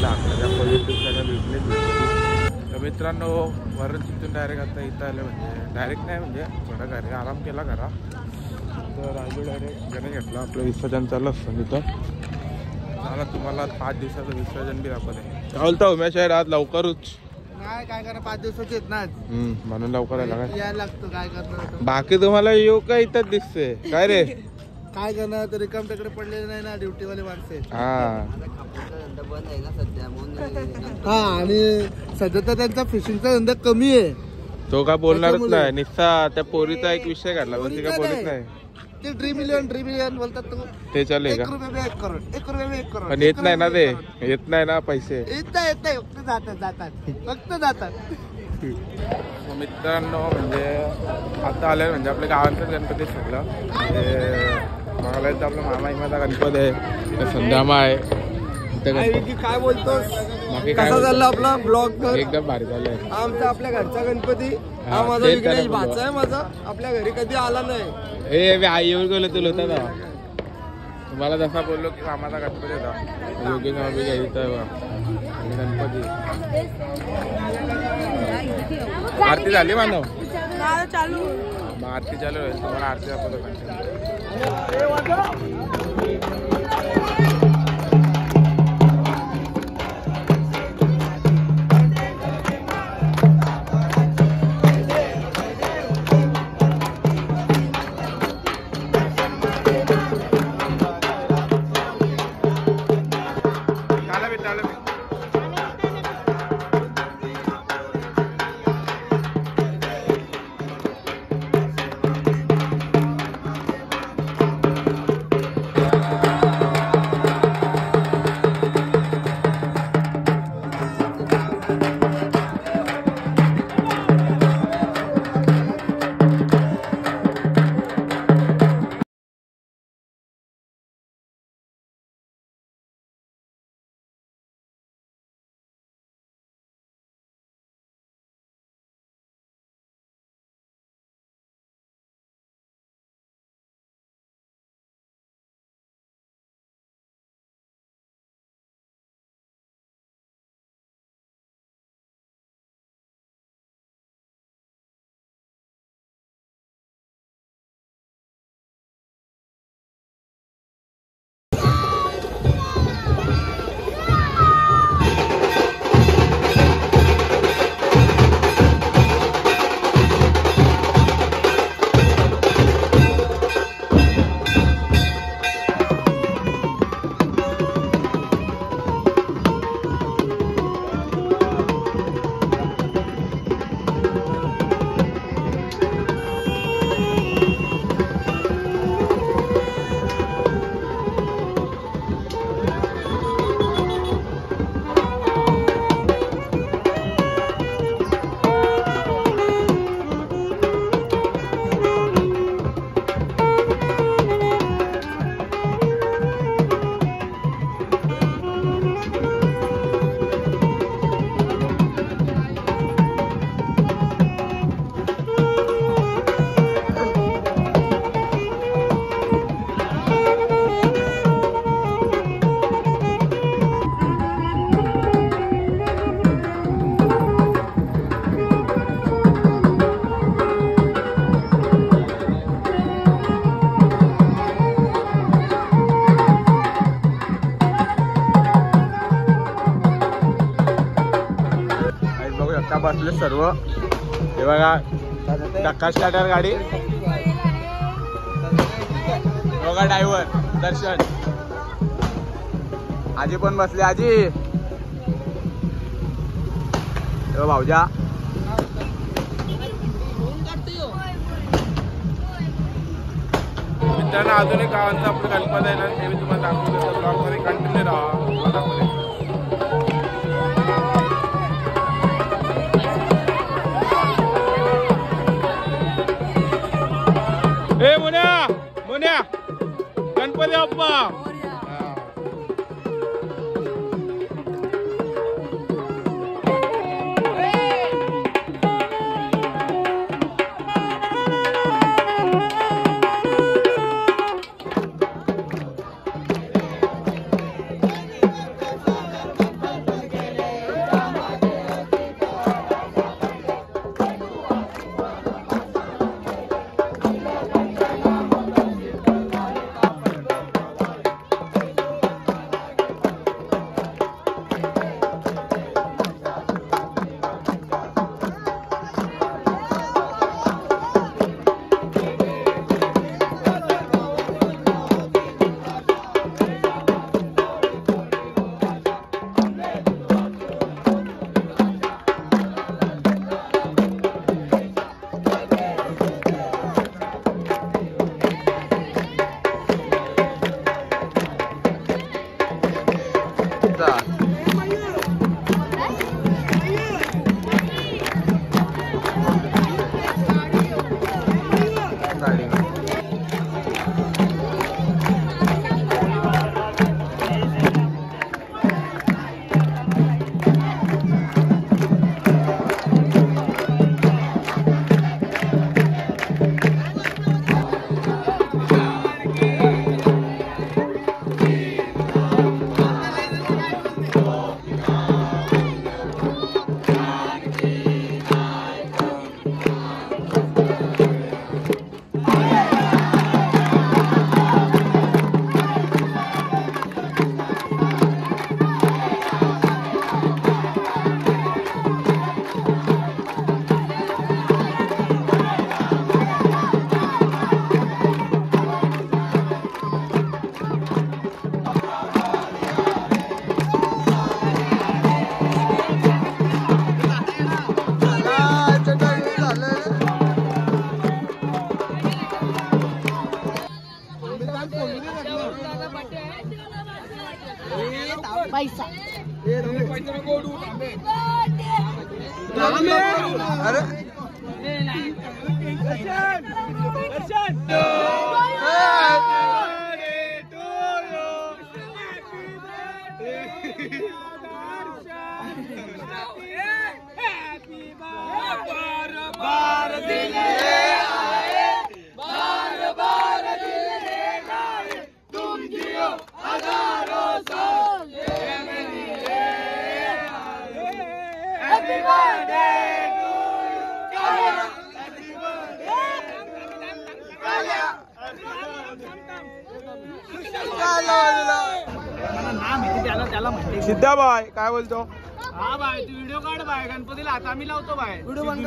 आपल्या आपल्या YouTube channel विकले. तर मित्रांनो वरून तिथून डायरेक्ट आता इथं आलं म्हणजे डायरेक्ट नाही म्हणजे थोडा घरी आराम केला करा. तर राहिलो डायरेक्ट गणे घेतला आपलं विसर्जन चालू असतं तिथं. मला तुम्हाला 5 दिवसाचं विसर्जन बी दाखवत आहे. काय बोलता उमेश आहे आज लवकरच काय काय करा 5 दिवसाचे येत ना म्हणून लवकर यायला लागतं. काय करणार बाकी तुम्हाला येऊ का इथंच दिसते काय रे. काय करणार तर रिकाम तिकडे पडलेले नाही ना ड्युटीवाले माणसे. हा बंद आहे ना सध्या. हा आणि सध्या तर त्यांचा फिशिंगचा धंदा कमी आहे. तो काय बोलणारच नाही. निस्सा त्या पोरीचा एक विषय काढला ती काय बोलत नाही. ते ड्रीम मिलियन बोलतात ते चालेल का. 1 रुपये 1 करोड 1 रुपये 1 करोड. पण येत नाही ना ते येत नाही ना पैसे. येत नाही फक्त जातात. मित्रांनो म्हणजे आता आलं म्हणजे आपल्या गावांचं गणपती सगळं म्हणजे बघायला येतं. आपला मामा इमाचा गणपती आहे. संध्यामा आहे काय बोलतोस. बाकी कसा चालला आपला ब्लॉग. एकदम भारी झालंय. आमचा आपल्या घरचा गणपती हा माझा विघ्नेश भाचा आहे. माझा आपल्या घरी कधी आला नाही. मी आई येऊन गेलो तुला होता तुम्हाला जसा बोललो की मामाचा गणपती होता योगेश मामी घ्यायचा गणपती. आरती झाली मानव चालू आरती चालू आहे. तुम्हाला आरती दाखवतो. बसले सर्व. हे बघा प्रकाश टाटा गाडी बघा ड्रायव्हर दर्शन. आजी पण बसले. आजी भाऊजा मित्रांनो अजून एक गावांचा आपलं गणपती आहे ना ते मी तुम्हाला दाखवतो. ब्लॉगमध्ये कंटिन्यू राहा. ए मुन्या गणपती बाप्पा. सिद्धा बाय काय बोलतो? हा बाय तू व्हिडिओ काढ बाय गणपतीला आता आम्ही लावतो बाय व्हिडिओ बंद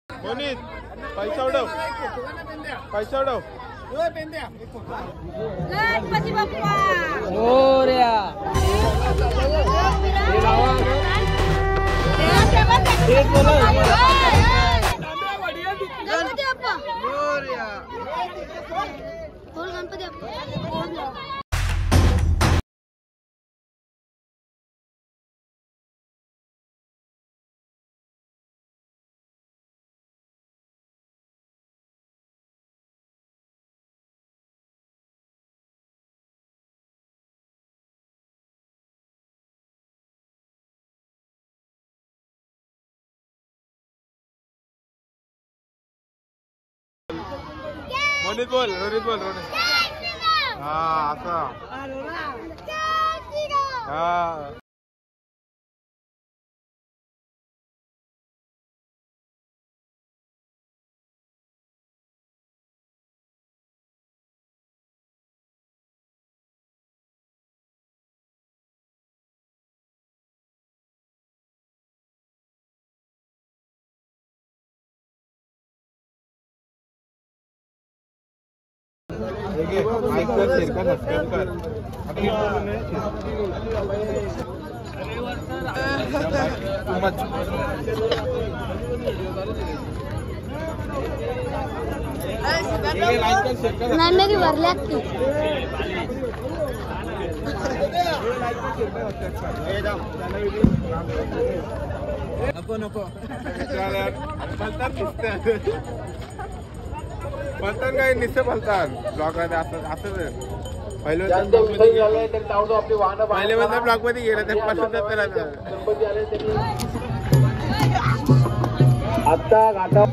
मोनित पैसा उडव पैसा उडव गणपती बाप्पा मोरया गणपती बाप्पा मोरया बोल गणपती बाप्पा मोनित बोल रोनित बोल रोनित हा असा हा नाही भरल्या नको नको बोलतात काय निश्चय बोलतात ब्लॉग मध्ये असं पहिले ब्लॉग मध्ये गेलं ते आता घाटा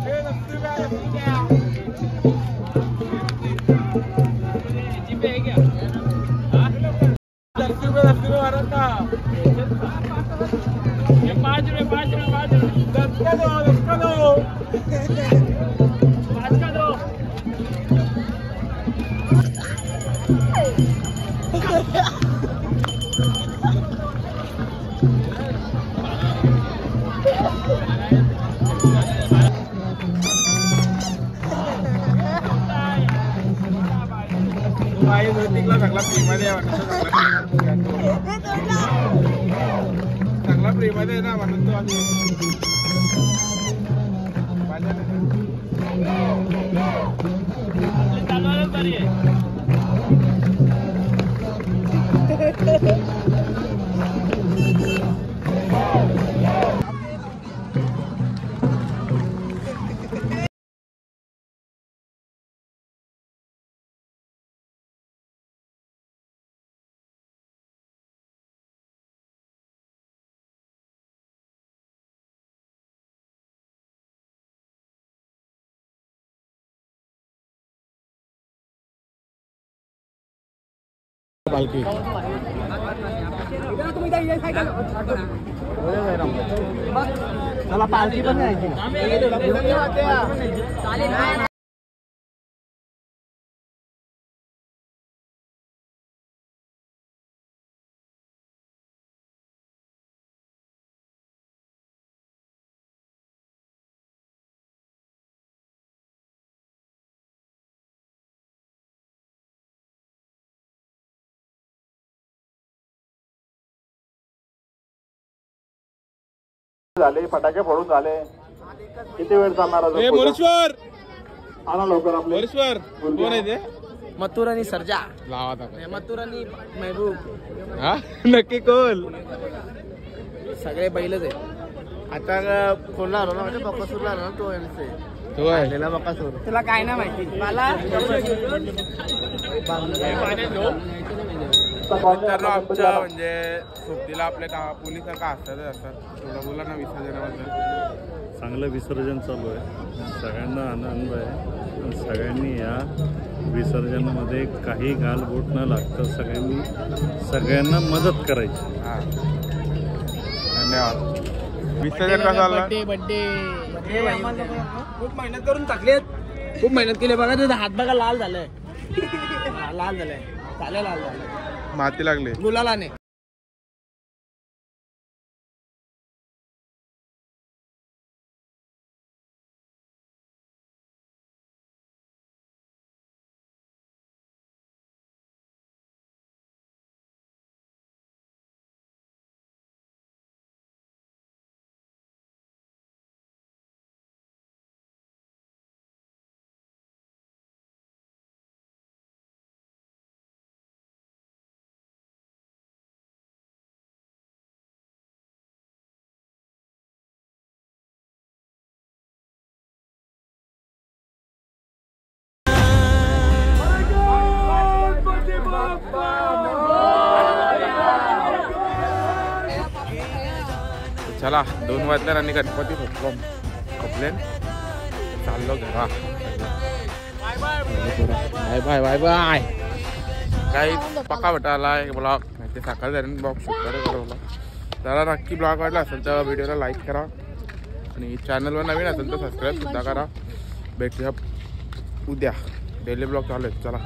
चांगला फ्रीमध्ये चांगला फ्रीमध्ये ना म्हणून तो आधी पालखी चला पालखी पण जायची झाले फटाके फोडून झाले किती वेळ चालणार वरश्वर कोण आहे ते? मथुर आणि सर्जा. लावा आता. मथुर आणि महबूब. हा नक्की कोण? सगळे बैलच आहे. आता कोणला आलो ना म्हणजे बकासूरला आलो ना तो यांचे तो आहे त्याला बकासूर. तुला काय ना माहिती मला. मित्रांनो आमच्या म्हणजे सोबतीला आपल्या पोलिसांका असतात थोडं बोला ना विसर्जनाबद्दल. चांगलं विसर्जन चालू आहे. सगळ्यांना आनंद आहे. सगळ्यांनी या विसर्जनामध्ये काही गालबोट न लागतं सगळ्यांना मदत करायची. हा धन्यवाद. विसर्जन कसं झालं? बड्डे खूप मेहनत करून टाकले. खूप मेहनत केली बघा. तुझा हात बघा लाल झालाय. लाल झालाय. चालेल लाल झालाय. माती लागली गुलालाने. चला 2 वाजल्या आणि गणपती खोपले चाललो घरा. Bye bye bye bye. काही पक्का भेटा आलाय ब्लॉग ते सकाळी जाऊन ब्लॉग शूट करा. त्याला नक्की ब्लॉग वाटला असेल तर व्हिडिओला लाईक करा आणि चॅनलवर नवीन असेल तर सबस्क्राईब सुद्धा करा. भेटूया उद्या. डेली ब्लॉग चालू आहेत. चला.